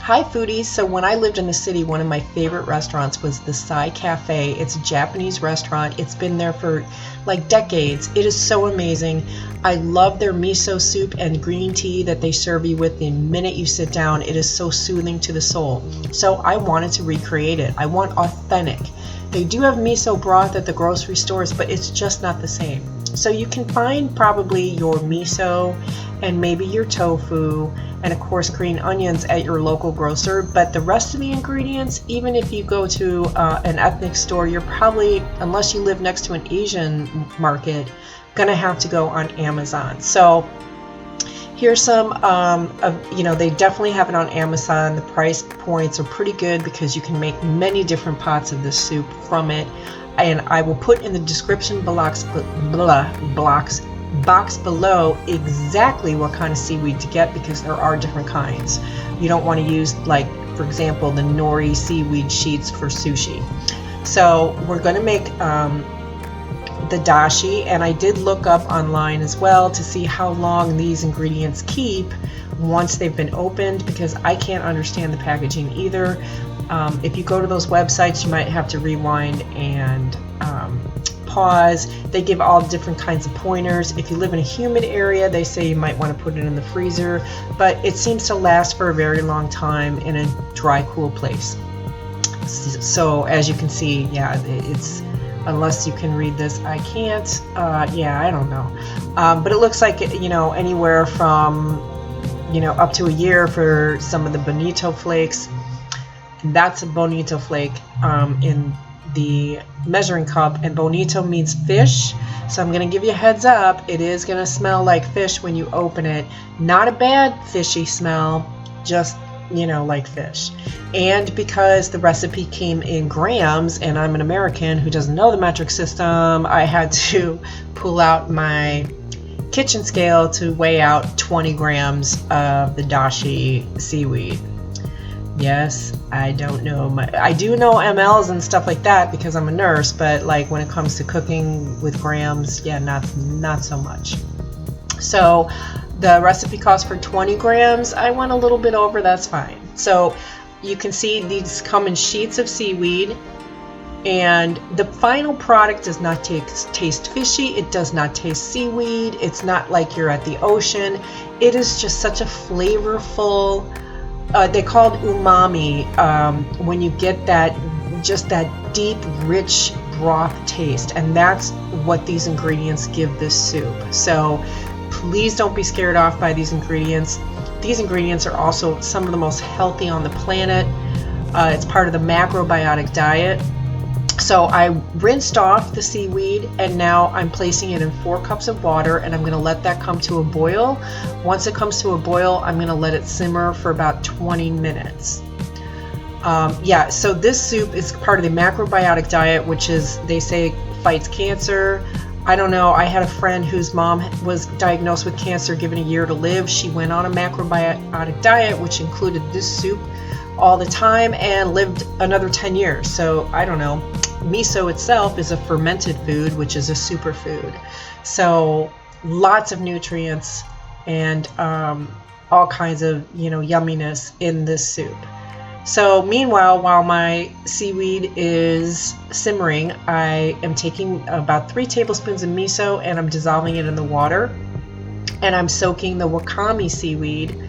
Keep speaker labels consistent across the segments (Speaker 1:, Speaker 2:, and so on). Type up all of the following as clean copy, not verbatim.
Speaker 1: Hi foodies. So when I lived in the city, one of my favorite restaurants was the Sai Cafe. It's a Japanese restaurant. It's been there for like decades. It is so amazing. I love their miso soup and green tea that they serve you with the minute you sit down. It is so soothing to the soul. So I wanted to recreate it. I want authentic. They do have miso broth at the grocery stores, but it's just not the same. So you can find probably your miso and maybe your tofu and of course green onions at your local grocer, but the rest of the ingredients, even if you go to an ethnic store, you're probably, unless you live next to an Asian market, gonna have to go on Amazon. So here's some they definitely have it on Amazon. The price points are pretty good because you can make many different pots of this soup from it. And I will put in the description box below exactly what kind of seaweed to get, because there are different kinds. You don't want to use, like, for example, the nori seaweed sheets for sushi. So we're going to make the dashi, and I did look up online as well to see how long these ingredients keep once they've been opened, because I can't understand the packaging either. If you go to those websites, you might have to rewind and pause. They give all different kinds of pointers. If you live in a humid area, they say you might want to put it in the freezer, but it seems to last for a very long time in a dry, cool place. So as you can see, yeah, it's, unless you can read this, I can't. Yeah, I don't know. But it looks like, anywhere from, up to a year for some of the Bonito flakes. That's a Bonito flake in the measuring cup, and Bonito means fish, so I'm going to give you a heads up. It is going to smell like fish when you open it. Not a bad fishy smell, just like fish. And because the recipe came in grams and I'm an American who doesn't know the metric system, I had to pull out my kitchen scale to weigh out 20 grams of the dashi seaweed. Yes, I don't know. I do know mLs and stuff like that because I'm a nurse, but like when it comes to cooking with grams, yeah, not so much. So the recipe calls for 20 grams. I went a little bit over, that's fine. So you can see these come in sheets of seaweed, and the final product does not taste fishy. It does not taste seaweed. It's not like you're at the ocean. It is just such a flavorful, they call it umami, when you get that deep, rich broth taste, and that's what these ingredients give this soup. So please don't be scared off by these ingredients. These ingredients are also some of the most healthy on the planet. It's part of the macrobiotic diet. So I rinsed off the seaweed, and now I'm placing it in 4 cups of water, and I'm going to let that come to a boil. Once it comes to a boil, I'm going to let it simmer for about 20 minutes. So this soup is part of the macrobiotic diet, which is, they say, fights cancer. I don't know. I had a friend whose mom was diagnosed with cancer, given a year to live. She went on a macrobiotic diet, which included this soup all the time, and lived another 10 years. So I don't know. Miso itself is a fermented food, which is a superfood. So lots of nutrients and all kinds of yumminess in this soup. So meanwhile, while my seaweed is simmering, I am taking about 3 tablespoons of miso and I'm dissolving it in the water, and I'm soaking the wakame seaweed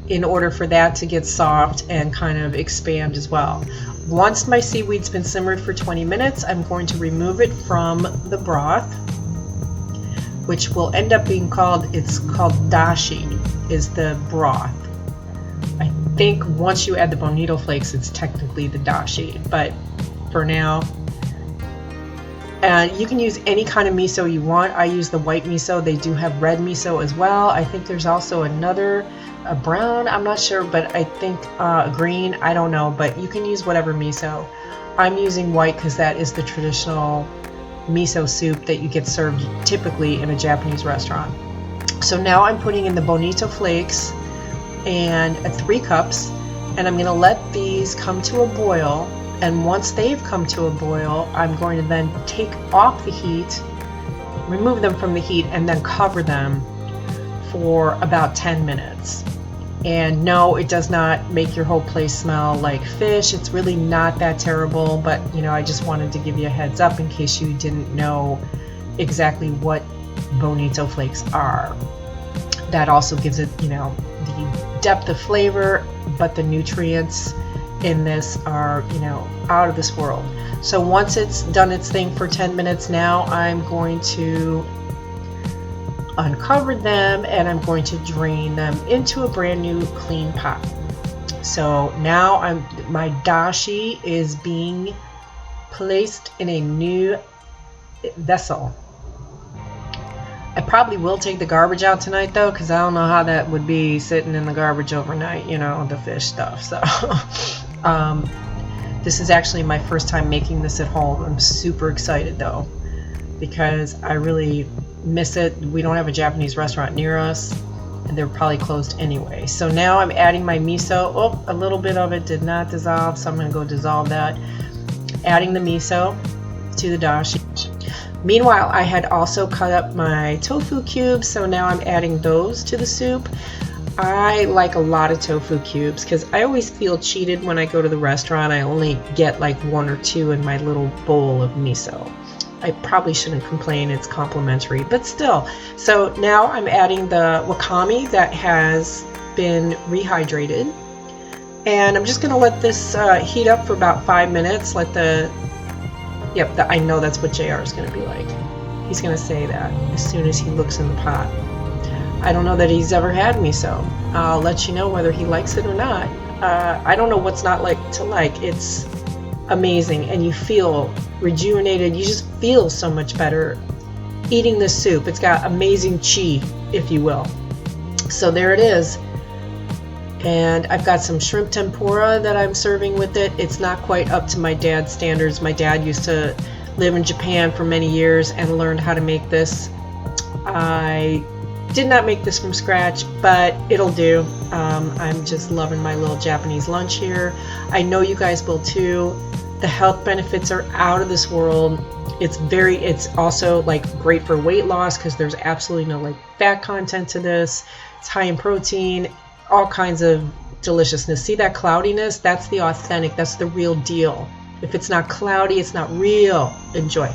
Speaker 1: in order for that to get soft and kind of expand as well. Once my seaweed's been simmered for 20 minutes, I'm going to remove it from the broth, which will end up being called dashi, is the broth. I think once you add the bonito flakes, it's technically the dashi, but for now, you can use any kind of miso you want. I use the white miso. They do have red miso as well. I think there's also a brown, I'm not sure, but I think green, I don't know, but you can use whatever miso. I'm using white because that is the traditional miso soup that you get served typically in a Japanese restaurant. So now I'm putting in the bonito flakes and 3 cups, and I'm going to let these come to a boil. And once they've come to a boil, I'm going to then take off the heat, remove them from the heat, and then cover them for about 10 minutes. And no, it does not make your whole place smell like fish. It's really not that terrible, but you know, I just wanted to give you a heads up in case you didn't know exactly what Bonito flakes are. That also gives it, you know, the depth of flavor, but the nutrients in this are, you know, out of this world. So once it's done its thing for 10 minutes now, I'm going to uncover them and I'm going to drain them into a brand new clean pot. So now my dashi is being placed in a new vessel. I probably will take the garbage out tonight though, because I don't know how that would be sitting in the garbage overnight, you know, the fish stuff. So this is actually my first time making this at home. I'm super excited though, because I really miss it. We don't have a Japanese restaurant near us, and they're probably closed anyway. So now I'm adding my miso. Oh, a little bit of it did not dissolve, so I'm going to go dissolve that. Adding the miso to the dashi. Meanwhile, I had also cut up my tofu cubes, so now I'm adding those to the soup. I like a lot of tofu cubes because I always feel cheated when I go to the restaurant. I only get like 1 or 2 in my little bowl of miso. I probably shouldn't complain, it's complimentary, but still. So now I'm adding the wakame that has been rehydrated. And I'm just gonna let this heat up for about 5 minutes. Let the, I know that's what JR is gonna be like. He's gonna say that as soon as he looks in the pot. I don't know that he's ever had miso. I'll let you know whether he likes it or not. I don't know what's not like to like. It's amazing, and you feel rejuvenated. You just feel so much better eating this soup. It's got amazing chi, if you will. So there it is. And I've got some shrimp tempura that I'm serving with it. It's not quite up to my dad's standards. My dad used to live in Japan for many years and learned how to make this. I did not make this from scratch, but it'll do. I'm just loving my little Japanese lunch here. I know you guys will too. The health benefits are out of this world. It's also like great for weight loss because there's absolutely no like fat content to this. It's high in protein, all kinds of deliciousness. See that cloudiness? That's the authentic, that's the real deal. If it's not cloudy, it's not real. Enjoy.